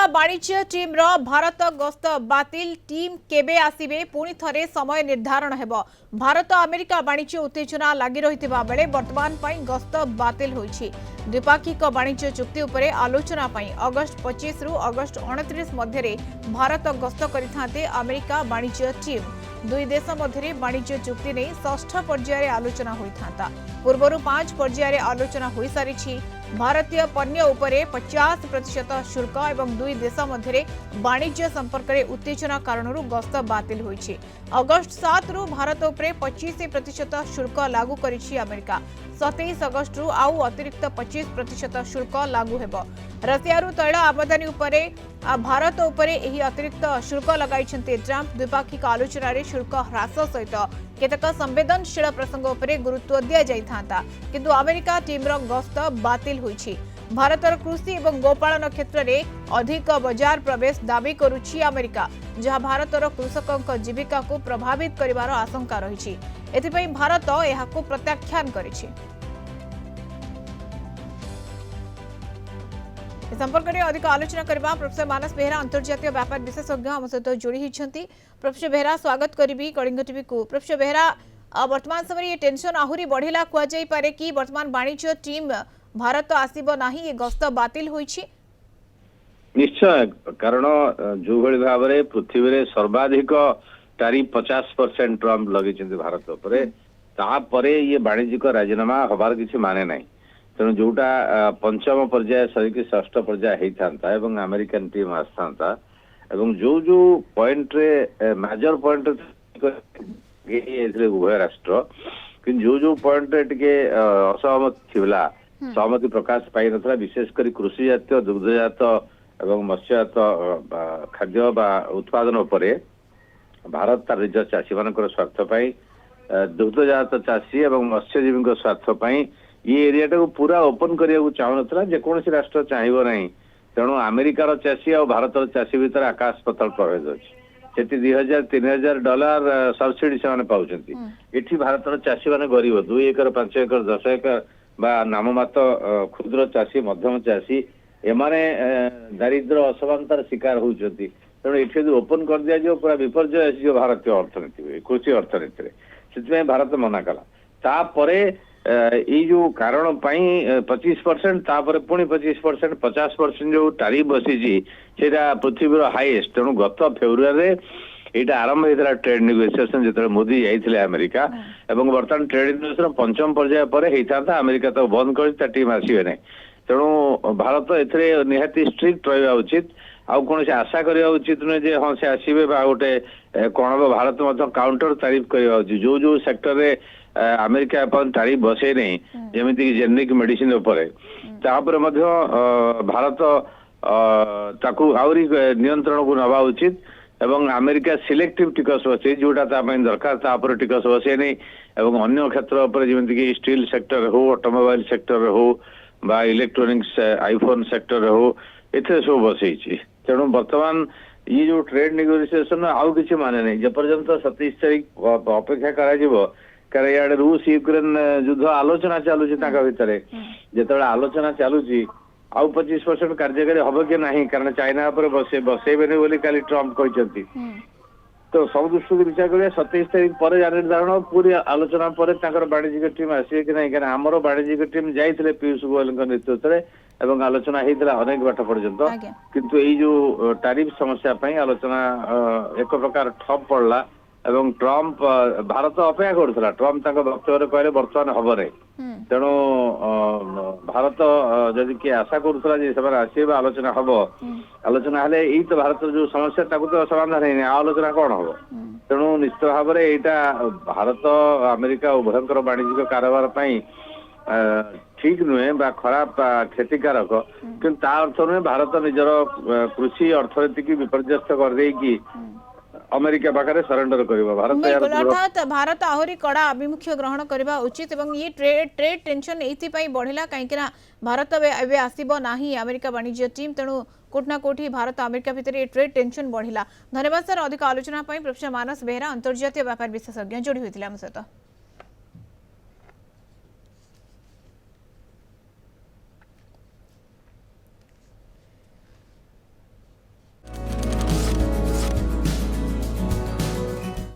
America वाणिज्य team रो भारत गस्त बातिल टीम केबे आसीबे पुणी थरे समय निर्धारण हेबो। भारत अमेरिका वाणिज्य उत्तेजना लगी रही बेले वर्तमान गस्त बातिल होईछि। द्विपाक्षिक वाणिज्य चुक्ति उपरे आलोचना अगस्ट 25 रु अगस्ट 29 मध्य भारत गस्त करिथांते अमेरिका वाणिज्य टीम। दुई देश मध्य वाणिज्य चुक्ति नहीं षष्ठ पर्यायर आलोचना होता। पूर्वर 5 पर्यायर आलोचना हो सारी। भारतीय पण्य उपरे 50% शुल्क एवं दुई देश मध्य वाणिज्य संपर्क में उत्तेजना कारण गस्त बातिल होईछि। अगस्ट 7 रु भारत उपरे 25% शुल्क लागू करिछि अमेरिका। 27 अगस्ट रु आउ अतिरिक्त 25% शुल्क लागू हेबो। रशिया तैल आमदानी उपरे भारत उपरे एही अतिरिक्त शुल्क लगाइछन्ते ट्रम्प। द्विपाक्षिक आलोचना रे शुल्क ह्रास सहित केतक संवेदनशील प्रसंग उपरे गुरुत्व दिया जाइथांता, किंतु अमेरिका टीम रो गस्त बातिल होईछि। भारतर कृषि एवं गोपालन क्षेत्र में अधिक बजार प्रवेश दाबी करुछि अमेरिका, जहां भारतर कृषकों जीविका को प्रभावित करिवार आशंका रही। एथिपई भारत एहाकु प्रत्याख्यान करिछि। संपर्क में अधिक आलोचना करबा प्रोफेसर मानस बेहरा अंतर्जातीय व्यापार विशेषज्ञ हम सहित जोड़ी होती। प्रोफेसर बेहरा स्वागत करी कलिंग टीवी को। प्रोफेसर बेहरा वर्तमान समय ये टेंशन आहुरी बढ़िला कुआजाई पारे कि वर्तमान वाणिज्य टीम भारत आसीबो नाही, ये गस्त बातिल होईछि। निश्चय, कारण जो भली भाव में पृथ्वी में सर्वाधिक टैरिफ 50% ट्रम्प लगे भारत उपरे, तापरे ये वाणिज्यिक राजीनामा हबार किसी माने नहीं। तेणु जोटा पंचम पर्याय सरिक षष्ठ पर्याय होता एवं अमेरिकन टीम आसता एवं जो जो पॉइंट रे मेजर पॉइंट उभय राष्ट्र कि जो जो पॉइंट रे टिके असहमत थिला सहमति प्रकाश पाई नथला, विशेषकर कृषि जातीय दुग्धजात एवं मत्स्यजात खाद्य बा उत्पादन उपरे भारत तार निज चाषी मान स्वार्थ पाई, दुग्धजात चाषी एवं मत्स्यजीवी स्वार्थ पाई ये एरिया को पूरा ओपन करने चाहूना जेकोसी राष्ट्र चाहब ना। तेणु अमेरिकार चाषी और भारतर चाषी भितर आकाश पताल प्रभेद अच्छी। 2000-3000 डॉलर सब्सिडी से पाँच। इठी भारतर चाषी मैंने गरीब 2 एकर 5 एकर 10 एकर बा नाममात्र क्षुद्र चाषी मध्यम चाषी एमाने दारिद्र असमानतार शिकार होती। तेणु ये ओपन कर दिया जो पूरा विपर्य आसी भारतीय अर्थनीति कृषि अर्थनीति से भारत मना कला। तापरे ये जो कारण 25% तापर पुणी 25% 50% जो टैरिफ बसी पृथ्वीर हाईएस्ट। तेणु गत फेब्रुआरी यहाँ आरंभ होता ट्रेड नेगोशिएशन जो मोदी जाते अमेरिका एवं बर्तमान ट्रेड नेगोशिएशन पंचम पर्याय पर होता। अमेरिका तो बंद कर टीम आसवे ना। तेणु भारत ए निहाती स्ट्रिक्ट रहा उचित। आउ कौन से आशा करवा उचित नुहे जे हाँ से आसवे गोटे कौन भारत काउंटर तारीफ करवा उचित। जो जो सेक्टर रे अमेरिका तारीफ बसे नहीं जमीक जेनेरिक मेडिसिन भारत ताकू आउरी नियंत्रण को नवा उचित एवं अमेरिका सिलेक्टिव टिकस बसे जोटा दरकार तापर टिकस बसे नहीं एवं अन्य क्षेत्र जमीक स्टील सेक्टर हो, ऑटोमोबाइल सेक्टर हो बा इलेक्ट्रोनिक्स आईफोन सेक्टर हो, एथे सब बसई। तेणु वर्तमान ये जो ट्रेड नेगोशिएशन आउ किसी माने नहीं जेपर्यंत 27 तारीख अपेक्षा कर इे रूस यूक्रेन युद्ध आलोचना चलुची भितर जिते आलोचना चलुची आउ 25% कार्यकारी हम कि नहीं, कारण चाइना बसेबे बोली काली ट्रम्प कहते। तो सब दृष्टि विचार करें 27 तारीख पर निर्धारण पूरी आलोचना पर वाणिज्यिक टीम आसवे कि नहीं। कारण आमर वाणिज्यिक टीम जाते पीयूष गोयल नेतृत्व में आलोचना होता अनेक बाट पर्यंत, किंतु ये जो टैरिफ समस्या आलोचना एक प्रकार ठप पड़ला एवं ट्रम्प भारत अपेक्षा करुला। ट्रम्प वक्तव्य कहले बर्तमान हम नहीं। तेणु भारत जदि किए आशा करुला आसवे आलोचना हम आलोचना हेले यही तो भारत जो समस्या तो समाधान है आलोचना कौन हम। तेणु निश्चित भाव में यहाँ भारत अमेरिका उभयंकर वाणिज्यिक कारोबार ठीक नुहे बा खराब क्षतिकारक, किंतु अर्थ नुहे भारत निजर कृषि अर्थनीति की विपर्यस्त कर देकी अमेरिका पाखे सरेंडर करिबा। भारत भारत आहुरी कड़ा आभिमुख्य ग्रहण करबा उचित एवं ये ट्रेड टेंशन एथि बढ़िला कहीं भारत एवं आसब ना अमेरिका वाणिज्य टीम। तेणु कोटना कोठी भारत अमेरिका भितर ये ट्रेड टेंशन बढ़िला। धन्यवाद सर अधिक आलोचना प्रोफेसर मानस बेहरा अंतर्जातीय व्यापार विशेषज्ञ जोड़ी होते सहित।